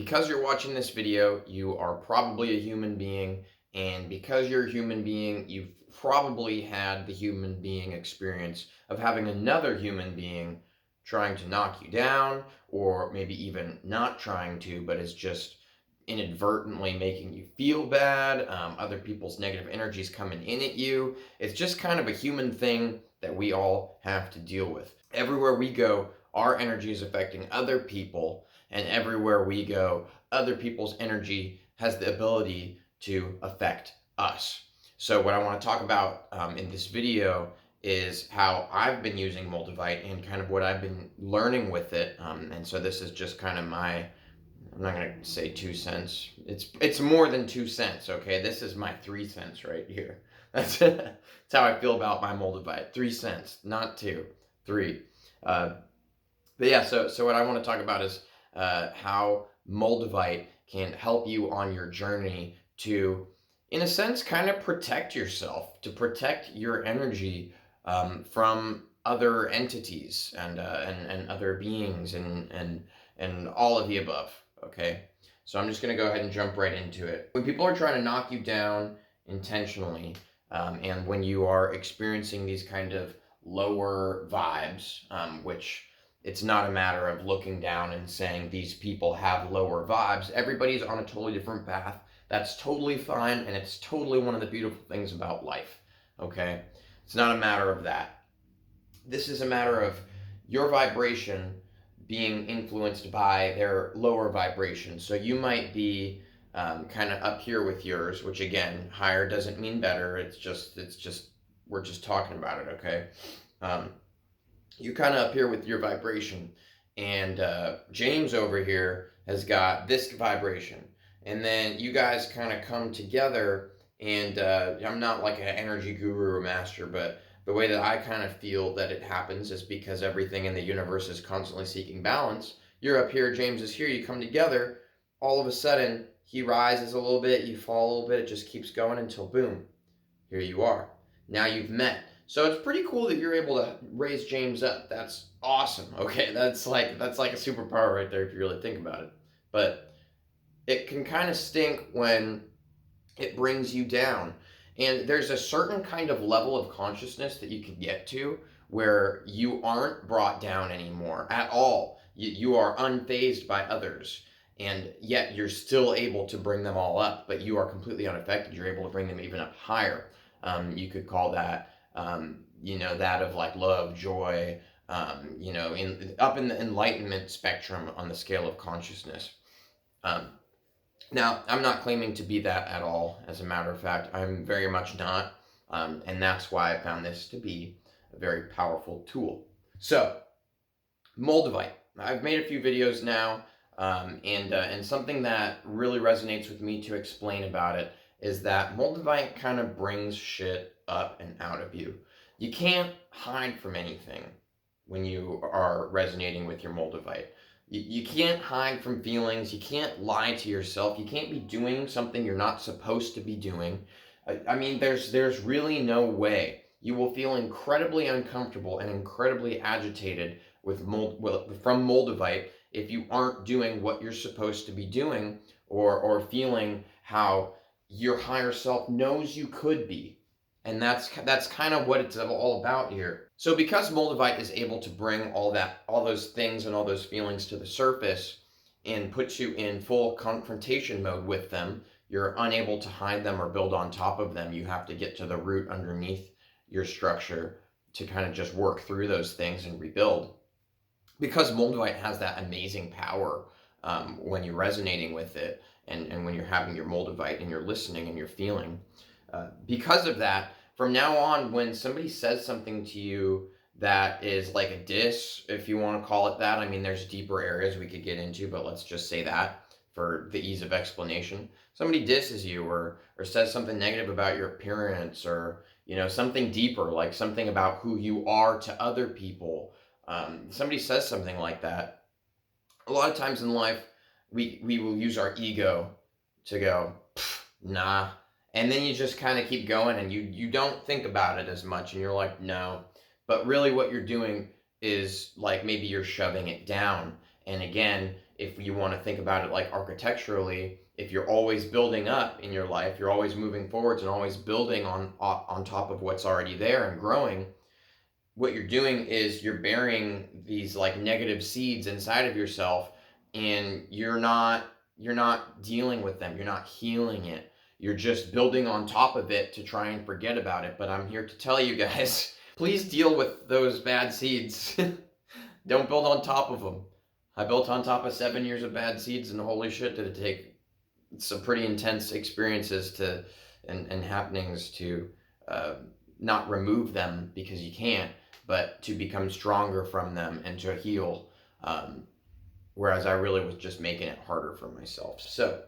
Because you're watching this video, you are probably a human being, and because you're a human being, you've probably had the human being experience of having another human being trying to knock you down, or maybe even not trying to, but is just inadvertently making you feel bad. Other people's negative energies coming in at you. It's just kind of a human thing that we all have to deal with. Everywhere we go, our energy is affecting other people, and everywhere we go, other people's energy has the ability to affect us. So what I want to talk about in this video is how I've been using Moldavite and kind of what I've been learning with it. And so this is just kind of my, I'm not going to say 2 cents. It's more than 2 cents, okay? This is my 3 cents right here. That's how I feel about my Moldavite. 3 cents, not two, three. But yeah, so what I want to talk about is how Moldavite can help you on your journey to, in a sense, kind of protect yourself, to protect your energy from other entities and other beings and all of the above. Okay, so I'm just gonna go ahead and jump right into it. When people are trying to knock you down intentionally, and when you are experiencing these kind of lower vibes, which it's not a matter of looking down and saying these people have lower vibes. Everybody's on a totally different path. That's totally fine, and it's totally one of the beautiful things about life, okay? It's not a matter of that. This is a matter of your vibration being influenced by their lower vibration. So you might be kind of up here with yours, which again, higher doesn't mean better. It's just, we're just talking about it, okay? You kind of up here with your vibration, and James over here has got this vibration, and then you guys kind of come together. And I'm not like an energy guru or master, but the way that I kind of feel that it happens is because everything in the universe is constantly seeking balance. You're up here, James is here, you come together, all of a sudden he rises a little bit, you fall a little bit, it just keeps going until boom, here you are. Now you've met. So it's pretty cool that you're able to raise James up. That's awesome. Okay, that's like a superpower right there if you really think about it. But it can kind of stink when it brings you down. And there's a certain kind of level of consciousness that you can get to where you aren't brought down anymore at all. You are unfazed by others, and yet you're still able to bring them all up, but you are completely unaffected. You're able to bring them even up higher. You could call that, that of like love, joy, up in the enlightenment spectrum on the scale of consciousness. Now, I'm not claiming to be that at all. As a matter of fact, I'm very much not. And that's why I found this to be a very powerful tool. So, Moldavite. I've made a few videos now, and something that really resonates with me to explain about it is that Moldavite kind of brings shit up and out of you. You can't hide from anything when you are resonating with your Moldavite. You can't hide from feelings. You can't lie to yourself. You can't be doing something you're not supposed to be doing. I mean, there's really no way. You will feel incredibly uncomfortable and incredibly agitated from Moldavite if you aren't doing what you're supposed to be doing, or feeling how your higher self knows you could be. And that's kind of what it's all about here. So because Moldavite is able to bring all those things and all those feelings to the surface and puts you in full confrontation mode with them, you're unable to hide them or build on top of them. You have to get to the root underneath your structure to kind of just work through those things and rebuild. Because Moldavite has that amazing power when you're resonating with it, and when you're having your Moldavite and you're listening and you're feeling. Because of that, from now on, when somebody says something to you that is like a diss, if you want to call it that, I mean, there's deeper areas we could get into, but let's just say that for the ease of explanation. Somebody disses you or says something negative about your appearance, or, something deeper, like something about who you are to other people. Somebody says something like that. A lot of times in life, we will use our ego to go, nah. And then you just kind of keep going, and you don't think about it as much, and you're like, no. But really what you're doing is like maybe you're shoving it down. And again, if you want to think about it like architecturally, if you're always building up in your life, you're always moving forwards and always building on top of what's already there and growing. What you're doing is you're burying these like negative seeds inside of yourself, and you're not dealing with them. You're not healing it. You're just building on top of it to try and forget about it. But I'm here to tell you guys, please deal with those bad seeds. Don't build on top of them. I built on top of 7 years of bad seeds, and holy shit, did it take some pretty intense experiences to and happenings to uh, not remove them, because you can't, but to become stronger from them and to heal. Um, Whereas I really was just making it harder for myself. So,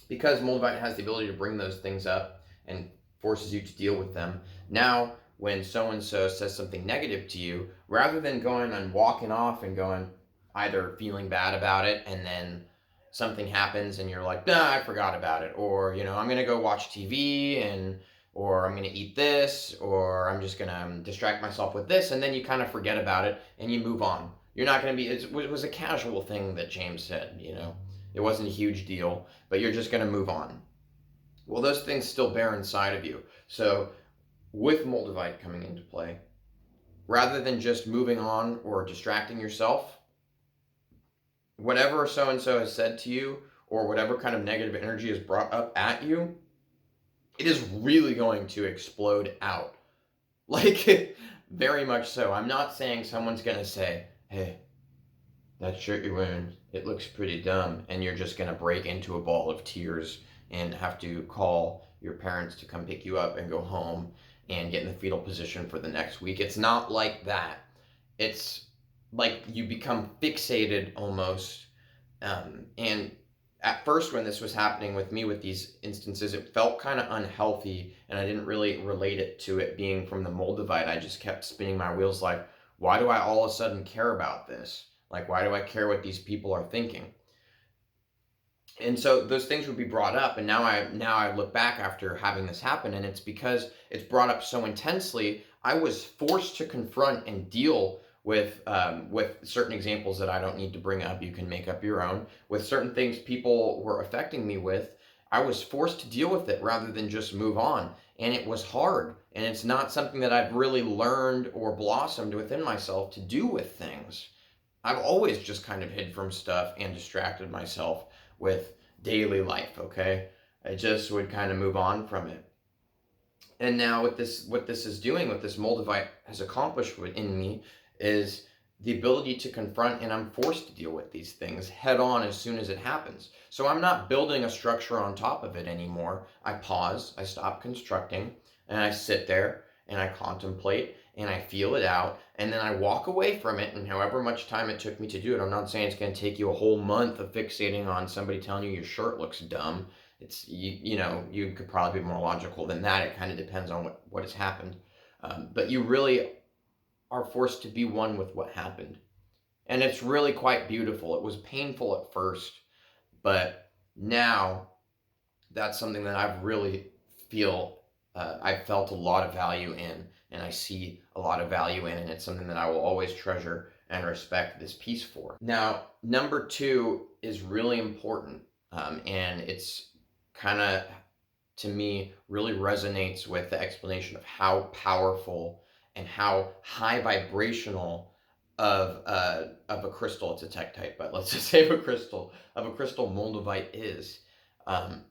because Moldavite has the ability to bring those things up and forces you to deal with them, now when so and so says something negative to you, rather than going and walking off and going, either feeling bad about it and then something happens and you're like, nah, I forgot about it, or I'm gonna go watch TV, and or I'm gonna eat this, or I'm just gonna distract myself with this, and then you kind of forget about it and you move on. You're not gonna be. It was a casual thing that James said. It wasn't a huge deal, but you're just gonna move on. Well, those things still bear inside of you. So with Moldavite coming into play, rather than just moving on or distracting yourself, whatever so and so has said to you, or whatever kind of negative energy is brought up at you, it is really going to explode out. Like, very much so. I'm not saying someone's going to say, hey, that shirt you're wearing, it looks pretty dumb, and you're just going to break into a ball of tears and have to call your parents to come pick you up and go home and get in the fetal position for the next week. It's not like that. It's like you become fixated almost. And at first, when this was happening with me with these instances, it felt kind of unhealthy, and I didn't really relate it to it being from the Moldavite. I just kept spinning my wheels like, why do I all of a sudden care about this? Like, why do I care what these people are thinking? And so those things would be brought up, and now I look back after having this happen, and it's because it's brought up so intensely. I was forced to confront and deal with certain examples that I don't need to bring up. You can make up your own. With certain things people were affecting me with, I was forced to deal with it rather than just move on, and it was hard. And it's not something that I've really learned or blossomed within myself to do with things. I've always just kind of hid from stuff and distracted myself with daily life, okay? I just would kind of move on from it. And now with this, what this is doing, what this Moldavite has accomplished in me, is the ability to confront, and I'm forced to deal with these things head on as soon as it happens. So I'm not building a structure on top of it anymore. I pause, I stop constructing, and I sit there and I contemplate and I feel it out, and then I walk away from it. And however much time it took me to do it, I'm not saying it's going to take you a whole month of fixating on somebody telling you your shirt looks dumb. It's you could probably be more logical than that. It kind of depends on what has happened, but you really are forced to be one with what happened. And it's really quite beautiful. It was painful at first, but now that's something that I've really I've felt a lot of value in, and I see a lot of value in, and it's something that I will always treasure and respect this piece for. Now, number two is really important, and it's kind of, to me, really resonates with the explanation of how powerful and how high vibrational of a crystal. It's a tektite, but let's just say of a crystal Moldavite is. Um,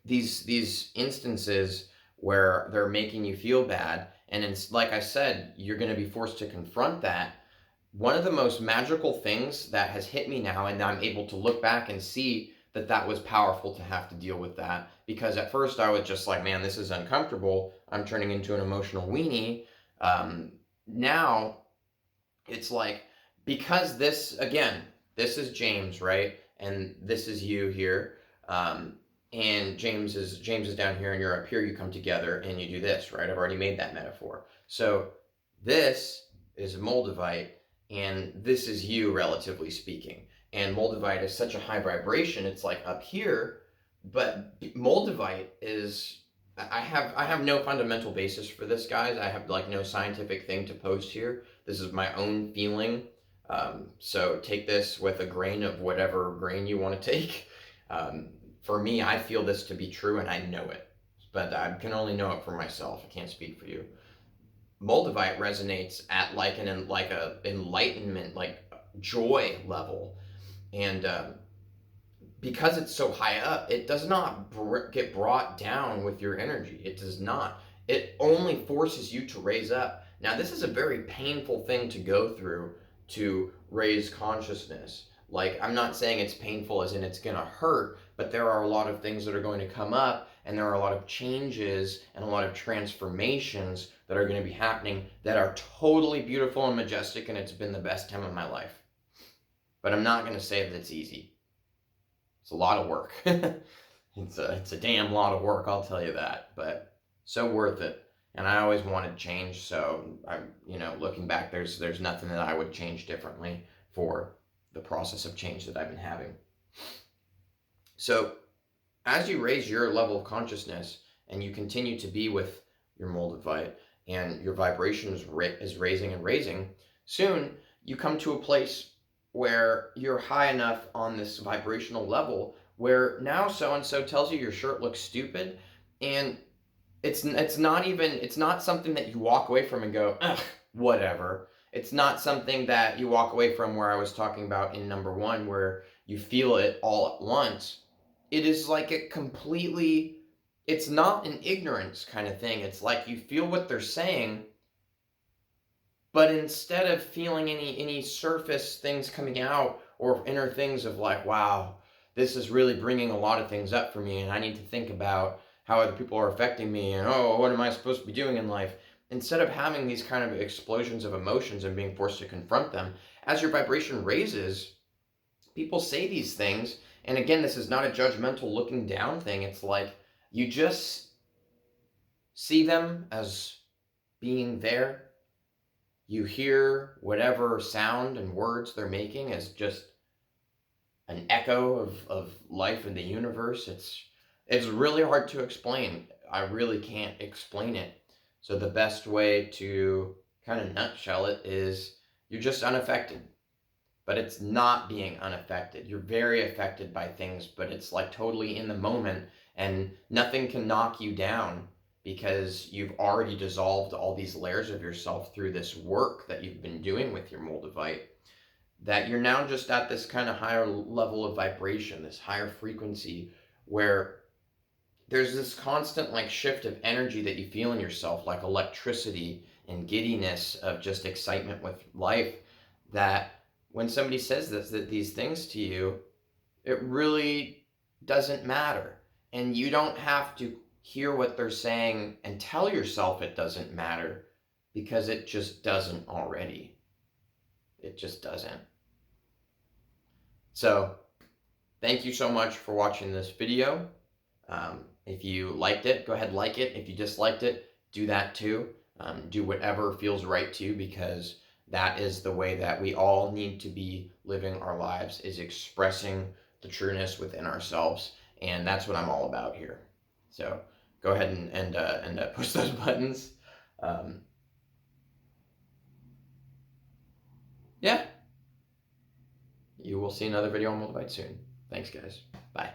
these instances where they're making you feel bad, and it's like I said, you're going to be forced to confront that. One of the most magical things that has hit me now, and I'm able to look back and see that was powerful to have to deal with that, because at first I was just like, man, this is uncomfortable, I'm turning into an emotional weenie. Now it's like, because this, again, this is James, right, and this is you here, and James is down here and you're up here, you come together and you do this, right? I've already made that metaphor. So this is Moldavite, and this is you, relatively speaking. And Moldavite is such a high vibration, it's like up here, but Moldavite is, I have no fundamental basis for this, guys. I have like no scientific thing to post here. This is my own feeling. So take this with a grain of whatever grain you want to take. Um, for me, I feel this to be true and I know it, but I can only know it for myself. I can't speak for you. Moldavite resonates at like a enlightenment, like joy level. And because it's so high up, it does not get brought down with your energy. It does not. It only forces you to raise up. Now, this is a very painful thing to go through to raise consciousness. Like, I'm not saying it's painful as in it's going to hurt, but there are a lot of things that are going to come up, and there are a lot of changes and a lot of transformations that are going to be happening that are totally beautiful and majestic, and it's been the best time of my life. But I'm not going to say that it's easy. It's a lot of work. It's a damn lot of work, I'll tell you that, but so worth it. And I always wanted change, so looking back, there's nothing that I would change differently for the process of change that I've been having. So as you raise your level of consciousness and you continue to be with your Moldavite and your vibration is raising and raising, soon you come to a place where you're high enough on this vibrational level where now so-and-so tells you your shirt looks stupid, and it's not something that you walk away from and go, ugh, whatever. It's not something that you walk away from where I was talking about in number one, where you feel it all at once. It is like it's not an ignorance kind of thing. It's like you feel what they're saying, but instead of feeling any surface things coming out or inner things of like, wow, this is really bringing a lot of things up for me and I need to think about how other people are affecting me and, oh, what am I supposed to be doing in life? Instead of having these kind of explosions of emotions and being forced to confront them, as your vibration raises, people say these things. And again, this is not a judgmental looking down thing. It's like you just see them as being there. You hear whatever sound and words they're making as just an echo of life in the universe. It's really hard to explain. I really can't explain it. So the best way to kind of nutshell it is you're just unaffected. But it's not being unaffected. You're very affected by things, but it's like totally in the moment, and nothing can knock you down because you've already dissolved all these layers of yourself through this work that you've been doing with your Moldavite, that you're now just at this kind of higher level of vibration, this higher frequency, where there's this constant like shift of energy that you feel in yourself, like electricity and giddiness of just excitement with life, that when somebody says these things to you, it really doesn't matter. And you don't have to hear what they're saying and tell yourself it doesn't matter, because it just doesn't already. It just doesn't. So thank you so much for watching this video. If you liked it, go ahead and like it. If you disliked it, do that too. Do whatever feels right to you, because that is the way that we all need to be living our lives, is expressing the trueness within ourselves. And that's what I'm all about here. So go ahead and push those buttons. Yeah. You will see another video on Moldavite soon. Thanks, guys. Bye.